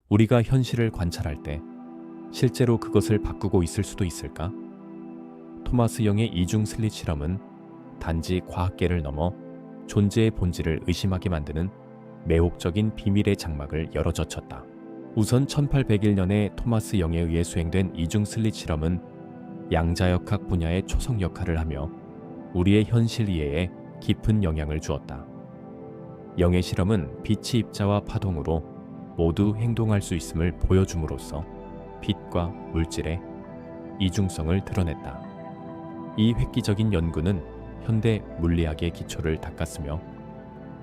우리가 현실을 관찰할 때 실제로 그것을 바꾸고 있을 수도 있을까? 토마스 영의 이중 슬릿 실험은 단지 과학계를 넘어 존재의 본질을 의심하게 만드는 매혹적인 비밀의 장막을 열어젖혔다. 우선 1801년에 토마스 영에 의해 수행된 이중 슬릿 실험은 양자역학 분야의 초석 역할을 하며 우리의 현실 이해에 깊은 영향을 주었다. 영의 실험은 빛이 입자와 파동으로 모두 행동할 수 있음을 보여줌으로써 빛과 물질의 이중성을 드러냈다. 이 획기적인 연구는 현대 물리학의 기초를 닦았으며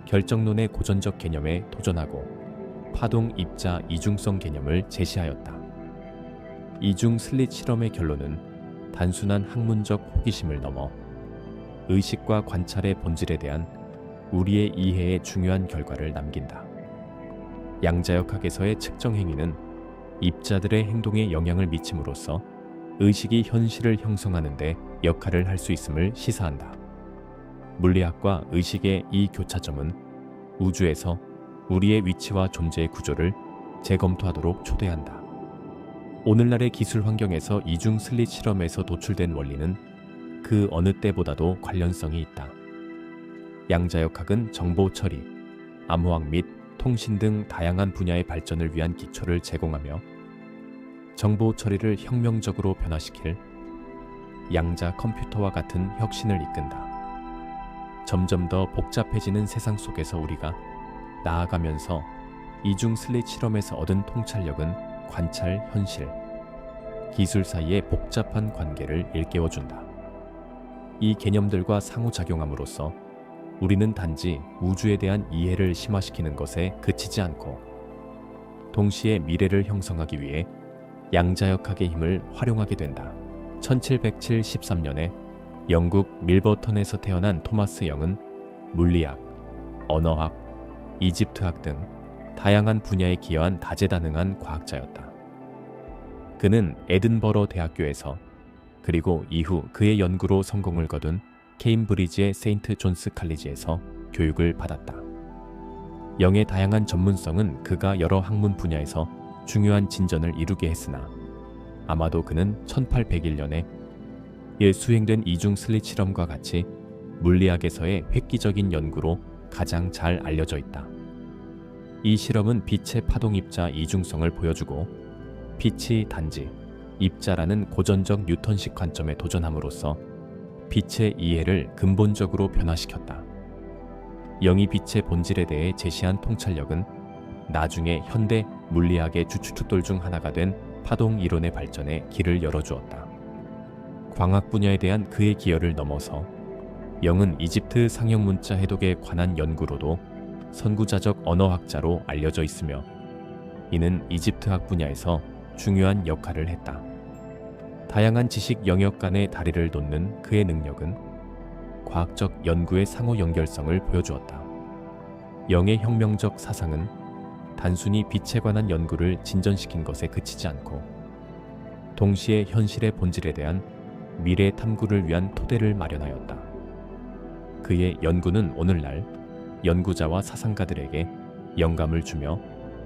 결정론의 고전적 개념에 도전하고 파동 입자 이중성 개념을 제시하였다. 이중 슬릿 실험의 결론은 단순한 학문적 호기심을 넘어 의식과 관찰의 본질에 대한 우리의 이해에 중요한 결과를 남긴다. 양자역학에서의 측정 행위는 입자들의 행동에 영향을 미침으로써 의식이 현실을 형성하는 데 역할을 할 수 있음을 시사한다. 물리학과 의식의 이 교차점은 우주에서 우리의 위치와 존재의 구조를 재검토하도록 초대한다. 오늘날의 기술 환경에서 이중 슬릿 실험에서 도출된 원리는 그 어느 때보다도 관련성이 있다. 양자역학은 정보 처리, 암호학 및 통신 등 다양한 분야의 발전을 위한 기초를 제공하며 정보 처리를 혁명적으로 변화시킬 양자 컴퓨터와 같은 혁신을 이끈다. 점점 더 복잡해지는 세상 속에서 우리가 나아가면서 이중 슬릿 실험에서 얻은 통찰력은 관찰, 현실, 기술 사이의 복잡한 관계를 일깨워준다. 이 개념들과 상호작용함으로써 우리는 단지 우주에 대한 이해를 심화시키는 것에 그치지 않고 동시에 미래를 형성하기 위해 양자역학의 힘을 활용하게 된다. 1773년에 영국 밀버턴에서 태어난 토마스 영은 물리학, 언어학, 이집트학 등 다양한 분야에 기여한 다재다능한 과학자였다. 그는 에든버러 대학교에서 그리고 이후 그의 연구로 성공을 거둔 케임브리지의 세인트 존스 칼리지에서 교육을 받았다. 영의 다양한 전문성은 그가 여러 학문 분야에서 중요한 진전을 이루게 했으나 아마도 그는 1801년에 예 수행된 이중 슬릿 실험과 같이 물리학에서의 획기적인 연구로 가장 잘 알려져 있다. 이 실험은 빛의 파동 입자 이중성을 보여주고 빛이 단지 입자라는 고전적 뉴턴식 관점에 도전함으로써 빛의 이해를 근본적으로 변화시켰다. 영이 빛의 본질에 대해 제시한 통찰력은 나중에 현대 물리학의 주축돌 중 하나가 된 파동 이론의 발전에 길을 열어주었다. 광학 분야에 대한 그의 기여를 넘어서 영은 이집트 상형 문자 해독에 관한 연구로도 선구자적 언어학자로 알려져 있으며 이는 이집트학 분야에서 중요한 역할을 했다. 다양한 지식 영역 간의 다리를 돋는 그의 능력은 과학적 연구의 상호 연결성을 보여주었다. 영의 혁명적 사상은 단순히 빛에 관한 연구를 진전시킨 것에 그치지 않고 동시에 현실의 본질에 대한 미래 탐구를 위한 토대를 마련하였다. 그의 연구는 오늘날 연구자와 사상가들에게 영감을 주며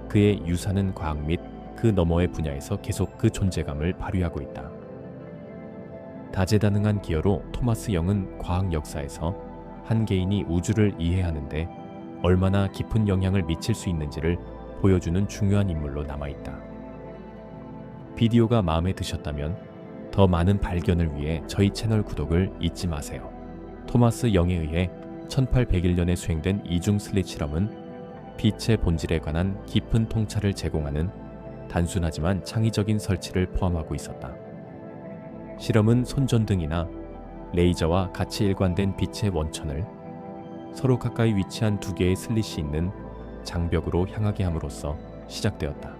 그의 유사는 과학 및 그 너머의 분야에서 계속 그 존재감을 발휘하고 있다. 다재다능한 기여로 토마스 영은 과학 역사에서 한 개인이 우주를 이해하는데 얼마나 깊은 영향을 미칠 수 있는지를 보여주는 중요한 인물로 남아있다. 비디오가 마음에 드셨다면 더 많은 발견을 위해 저희 채널 구독을 잊지 마세요. 토마스 영에 의해 1801년에 수행된 이중 슬릿 실험은 빛의 본질에 관한 깊은 통찰을 제공하는 단순하지만 창의적인 설치를 포함하고 있었다. 실험은 손전등이나 레이저와 같이 일관된 빛의 원천을 서로 가까이 위치한 두 개의 슬릿이 있는 장벽으로 향하게 함으로써 시작되었다.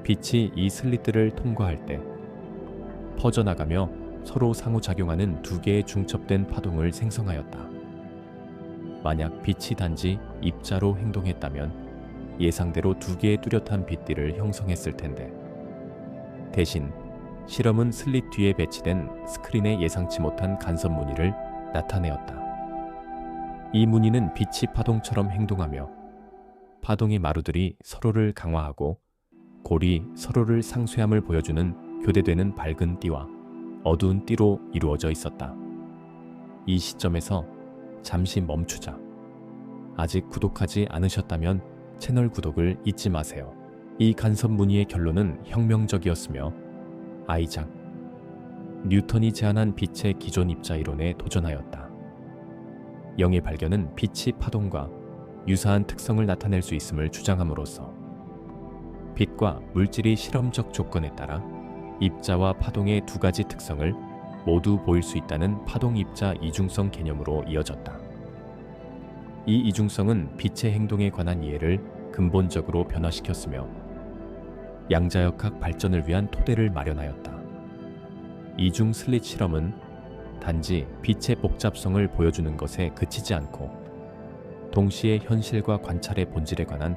빛이 이 슬릿들을 통과할 때 퍼져나가며 서로 상호작용하는 두 개의 중첩된 파동을 생성하였다. 만약 빛이 단지 입자로 행동했다면 예상대로 두 개의 뚜렷한 빛들을 형성했을 텐데 대신 실험은 슬릿 뒤에 배치된 스크린에 예상치 못한 간섭 무늬를 나타내었다. 이 무늬는 빛이 파동처럼 행동하며 파동의 마루들이 서로를 강화하고 골이 서로를 상쇄함을 보여주는 교대되는 밝은 띠와 어두운 띠로 이루어져 있었다. 이 시점에서 잠시 멈추자. 아직 구독하지 않으셨다면 채널 구독을 잊지 마세요. 이 간섭 무늬의 결론은 혁명적이었으며 아이작 뉴턴이 제안한 빛의 기존 입자 이론에 도전하였다. 영의 발견은 빛이 파동과 유사한 특성을 나타낼 수 있음을 주장함으로써 빛과 물질이 실험적 조건에 따라 입자와 파동의 두 가지 특성을 모두 보일 수 있다는 파동-입자 이중성 개념으로 이어졌다. 이 이중성은 빛의 행동에 관한 이해를 근본적으로 변화시켰으며 양자역학 발전을 위한 토대를 마련하였다. 이중 슬릿 실험은 단지 빛의 복잡성을 보여주는 것에 그치지 않고 동시에 현실과 관찰의 본질에 관한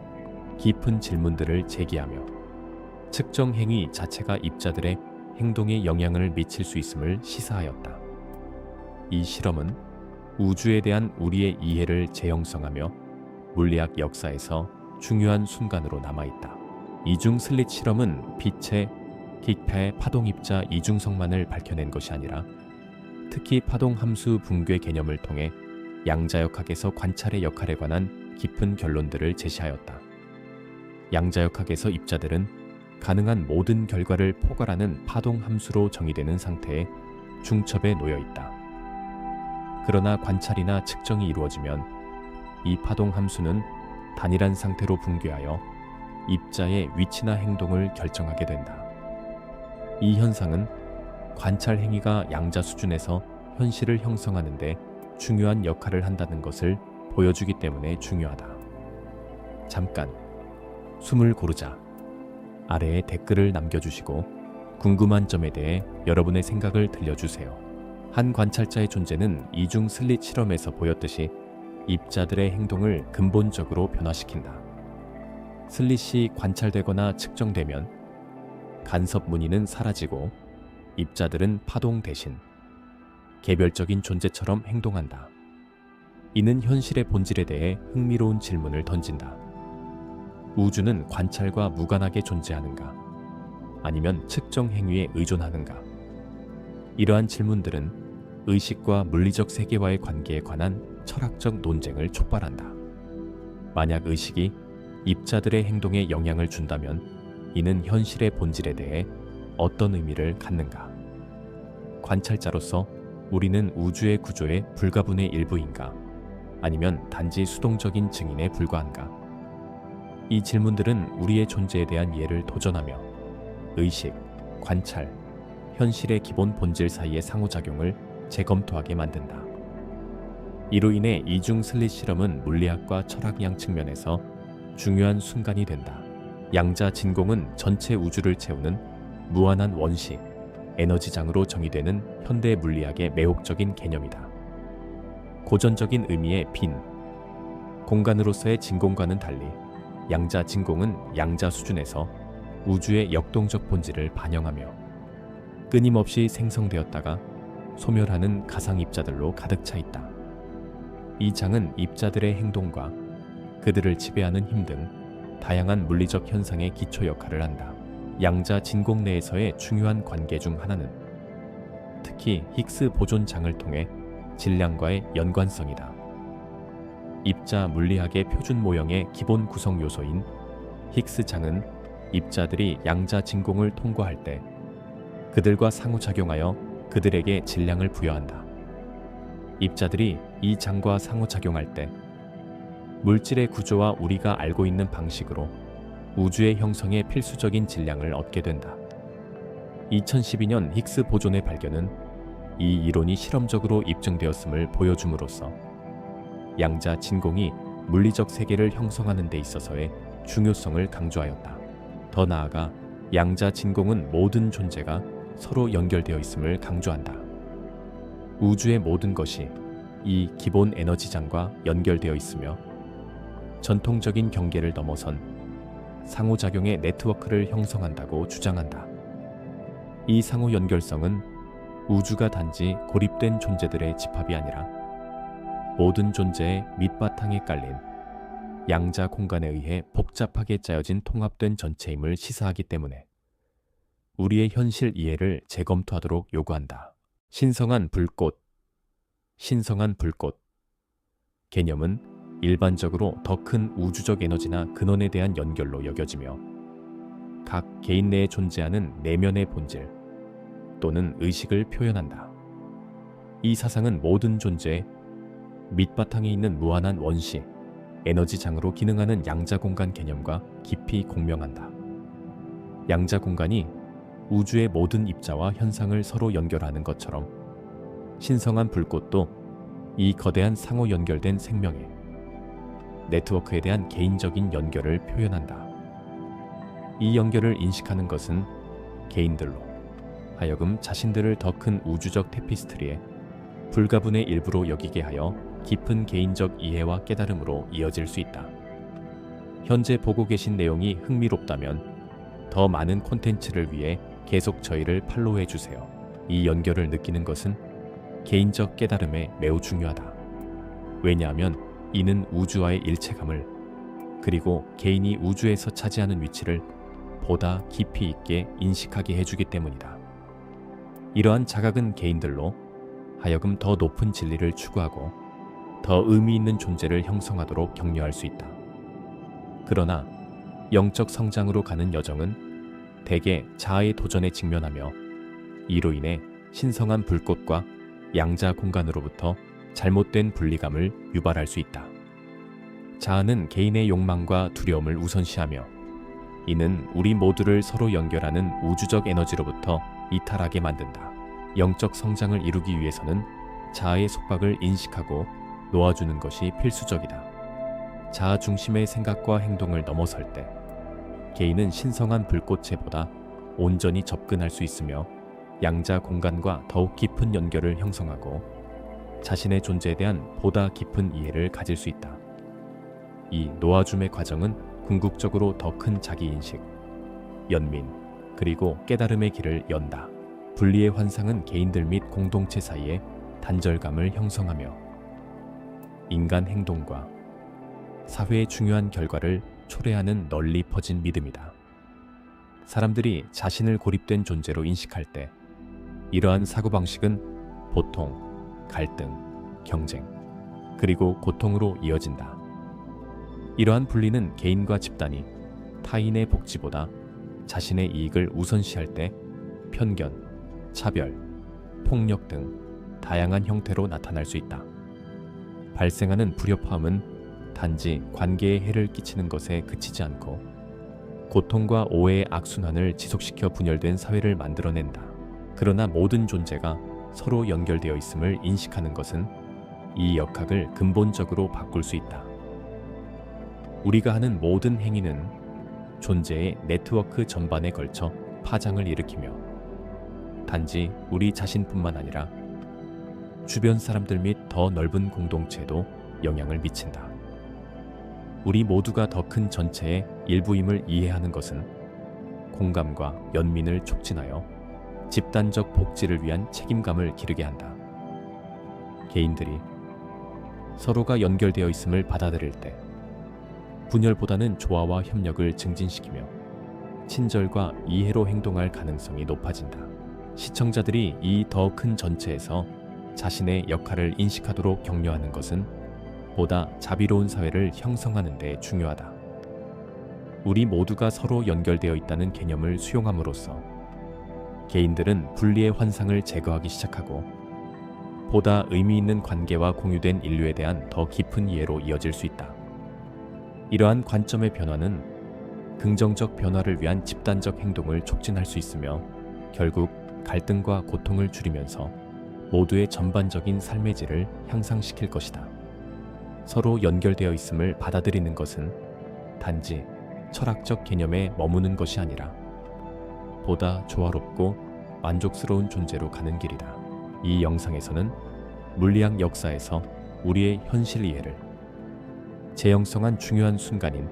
깊은 질문들을 제기하며 측정 행위 자체가 입자들의 행동에 영향을 미칠 수 있음을 시사하였다. 이 실험은 우주에 대한 우리의 이해를 재형성하며 물리학 역사에서 중요한 순간으로 남아있다. 이중 슬릿 실험은 빛의 긱파의 파동입자 이중성만을 밝혀낸 것이 아니라 특히 파동함수 붕괴 개념을 통해 양자역학에서 관찰의 역할에 관한 깊은 결론들을 제시하였다. 양자역학에서 입자들은 가능한 모든 결과를 포괄하는 파동함수로 정의되는 상태에 중첩에 놓여 있다. 그러나 관찰이나 측정이 이루어지면 이 파동함수는 단일한 상태로 붕괴하여 입자의 위치나 행동을 결정하게 된다. 이 현상은 관찰 행위가 양자 수준에서 현실을 형성하는 데 중요한 역할을 한다는 것을 보여주기 때문에 중요하다. 잠깐 숨을 고르자. 아래에 댓글을 남겨주시고 궁금한 점에 대해 여러분의 생각을 들려주세요. 한 관찰자의 존재는 이중 슬릿 실험에서 보였듯이 입자들의 행동을 근본적으로 변화시킨다. 슬릿이 관찰되거나 측정되면 간섭 무늬는 사라지고 입자들은 파동 대신 개별적인 존재처럼 행동한다. 이는 현실의 본질에 대해 흥미로운 질문을 던진다. 우주는 관찰과 무관하게 존재하는가? 아니면 측정 행위에 의존하는가? 이러한 질문들은 의식과 물리적 세계와의 관계에 관한 철학적 논쟁을 촉발한다. 만약 의식이 입자들의 행동에 영향을 준다면 이는 현실의 본질에 대해 어떤 의미를 갖는가? 관찰자로서 우리는 우주의 구조의 불가분의 일부인가? 아니면 단지 수동적인 증인에 불과한가? 이 질문들은 우리의 존재에 대한 이해를 도전하며 의식, 관찰, 현실의 기본 본질 사이의 상호작용을 재검토하게 만든다. 이로 인해 이중 슬릿 실험은 물리학과 철학이양 측면에서 중요한 순간이 된다. 양자 진공은 전체 우주를 채우는 무한한 원시, 에너지장으로 정의되는 현대 물리학의 매혹적인 개념이다. 고전적인 의미의 빈, 공간으로서의 진공과는 달리 양자 진공은 양자 수준에서 우주의 역동적 본질을 반영하며 끊임없이 생성되었다가 소멸하는 가상 입자들로 가득 차 있다. 이 장은 입자들의 행동과 그들을 지배하는 힘 등 다양한 물리적 현상의 기초 역할을 한다. 양자 진공 내에서의 중요한 관계 중 하나는 특히 힉스 보존장을 통해 질량과의 연관성이다. 입자 물리학의 표준 모형의 기본 구성 요소인 힉스장은 입자들이 양자 진공을 통과할 때 그들과 상호작용하여 그들에게 질량을 부여한다. 입자들이 이 장과 상호작용할 때 물질의 구조와 우리가 알고 있는 방식으로 우주의 형성에 필수적인 질량을 얻게 된다. 2012년 힉스 보존의 발견은 이 이론이 실험적으로 입증되었음을 보여줌으로써 양자 진공이 물리적 세계를 형성하는 데 있어서의 중요성을 강조하였다. 더 나아가 양자 진공은 모든 존재가 서로 연결되어 있음을 강조한다. 우주의 모든 것이 이 기본 에너지장과 연결되어 있으며 전통적인 경계를 넘어선 상호작용의 네트워크를 형성한다고 주장한다. 이 상호 연결성은 우주가 단지 고립된 존재들의 집합이 아니라 모든 존재의 밑바탕에 깔린 양자 공간에 의해 복잡하게 짜여진 통합된 전체임을 시사하기 때문에 우리의 현실 이해를 재검토하도록 요구한다. 신성한 불꽃. 신성한 불꽃. 개념은 일반적으로 더 큰 우주적 에너지나 근원에 대한 연결로 여겨지며 각 개인 내에 존재하는 내면의 본질 또는 의식을 표현한다. 이 사상은 모든 존재의 밑바탕에 있는 무한한 원시, 에너지장으로 기능하는 양자공간 개념과 깊이 공명한다. 양자공간이 우주의 모든 입자와 현상을 서로 연결하는 것처럼 신성한 불꽃도 이 거대한 상호 연결된 생명의 네트워크에 대한 개인적인 연결을 표현한다. 이 연결을 인식하는 것은 개인들로 하여금 자신들을 더 큰 우주적 테피스트리의 불가분의 일부로 여기게 하여 깊은 개인적 이해와 깨달음으로 이어질 수 있다. 현재 보고 계신 내용이 흥미롭다면 더 많은 콘텐츠를 위해 계속 저희를 팔로우해 주세요. 이 연결을 느끼는 것은 개인적 깨달음에 매우 중요하다. 왜냐하면 이는 우주와의 일체감을 그리고 개인이 우주에서 차지하는 위치를 보다 깊이 있게 인식하게 해주기 때문이다. 이러한 자각은 개인들로 하여금 더 높은 진리를 추구하고 더 의미 있는 존재를 형성하도록 격려할 수 있다. 그러나 영적 성장으로 가는 여정은 대개 자아의 도전에 직면하며 이로 인해 신성한 불꽃과 양자 공간으로부터 잘못된 분리감을 유발할 수 있다. 자아는 개인의 욕망과 두려움을 우선시하며 이는 우리 모두를 서로 연결하는 우주적 에너지로부터 이탈하게 만든다. 영적 성장을 이루기 위해서는 자아의 속박을 인식하고 놓아주는 것이 필수적이다. 자아 중심의 생각과 행동을 넘어설 때 개인은 신성한 불꽃체보다 온전히 접근할 수 있으며 양자 공간과 더욱 깊은 연결을 형성하고 자신의 존재에 대한 보다 깊은 이해를 가질 수 있다. 이 놓아줌의 과정은 궁극적으로 더 큰 자기인식, 연민, 그리고 깨달음의 길을 연다. 분리의 환상은 개인들 및 공동체 사이에 단절감을 형성하며 인간 행동과 사회의 중요한 결과를 초래하는 널리 퍼진 믿음이다. 사람들이 자신을 고립된 존재로 인식할 때 이러한 사고방식은 보통 갈등, 경쟁, 그리고 고통으로 이어진다. 이러한 분리는 개인과 집단이 타인의 복지보다 자신의 이익을 우선시할 때 편견, 차별, 폭력 등 다양한 형태로 나타날 수 있다. 발생하는 불협화음은 단지 관계에 해를 끼치는 것에 그치지 않고 고통과 오해의 악순환을 지속시켜 분열된 사회를 만들어낸다. 그러나 모든 존재가 서로 연결되어 있음을 인식하는 것은 이 역학을 근본적으로 바꿀 수 있다. 우리가 하는 모든 행위는 존재의 네트워크 전반에 걸쳐 파장을 일으키며 단지 우리 자신뿐만 아니라 주변 사람들 및 더 넓은 공동체에도 영향을 미친다. 우리 모두가 더 큰 전체의 일부임을 이해하는 것은 공감과 연민을 촉진하여 집단적 복지를 위한 책임감을 기르게 한다. 개인들이 서로가 연결되어 있음을 받아들일 때 분열보다는 조화와 협력을 증진시키며 친절과 이해로 행동할 가능성이 높아진다. 시청자들이 이 더 큰 전체에서 자신의 역할을 인식하도록 격려하는 것은 보다 자비로운 사회를 형성하는 데 중요하다. 우리 모두가 서로 연결되어 있다는 개념을 수용함으로써 개인들은 분리의 환상을 제거하기 시작하고 보다 의미 있는 관계와 공유된 인류에 대한 더 깊은 이해로 이어질 수 있다. 이러한 관점의 변화는 긍정적 변화를 위한 집단적 행동을 촉진할 수 있으며 결국 갈등과 고통을 줄이면서 모두의 전반적인 삶의 질을 향상시킬 것이다. 서로 연결되어 있음을 받아들이는 것은 단지 철학적 개념에 머무는 것이 아니라 보다 조화롭고 만족스러운 존재로 가는 길이다. 이 영상에서는 물리학 역사에서 우리의 현실 이해를 재형성한 중요한 순간인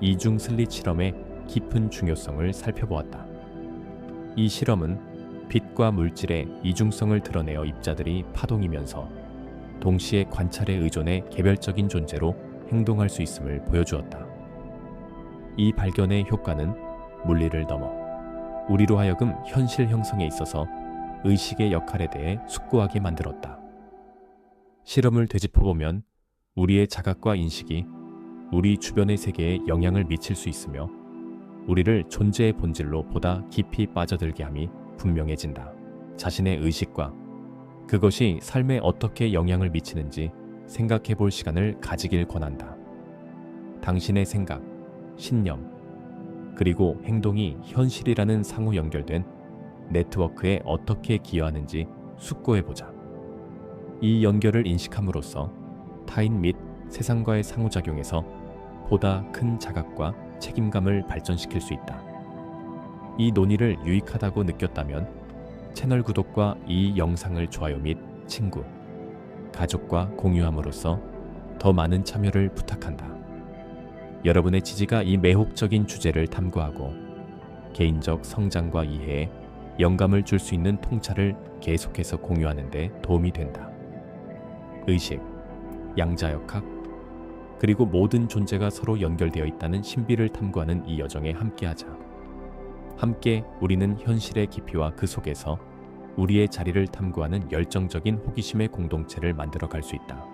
이중 슬릿 실험의 깊은 중요성을 살펴보았다. 이 실험은 빛과 물질의 이중성을 드러내어 입자들이 파동이면서 동시에 관찰에 의존해 개별적인 존재로 행동할 수 있음을 보여주었다. 이 발견의 효과는 물리를 넘어 우리로 하여금 현실 형성에 있어서 의식의 역할에 대해 숙고하게 만들었다. 실험을 되짚어보면 우리의 자각과 인식이 우리 주변의 세계에 영향을 미칠 수 있으며 우리를 존재의 본질로 보다 깊이 빠져들게 함이 분명해진다. 자신의 의식과 그것이 삶에 어떻게 영향을 미치는지 생각해 볼 시간을 가지길 권한다. 당신의 생각, 신념, 그리고 행동이 현실이라는 상호 연결된 네트워크에 어떻게 기여하는지 숙고해보자. 이 연결을 인식함으로써 타인 및 세상과의 상호작용에서 보다 큰 자각과 책임감을 발전시킬 수 있다. 이 논의를 유익하다고 느꼈다면 채널 구독과 이 영상을 좋아요 및 친구, 가족과 공유함으로써 더 많은 참여를 부탁한다. 여러분의 지지가 이 매혹적인 주제를 탐구하고 개인적 성장과 이해에 영감을 줄 수 있는 통찰을 계속해서 공유하는 데 도움이 된다. 의식, 양자역학, 그리고 모든 존재가 서로 연결되어 있다는 신비를 탐구하는 이 여정에 함께하자. 함께 우리는 현실의 깊이와 그 속에서 우리의 자리를 탐구하는 열정적인 호기심의 공동체를 만들어 갈 수 있다.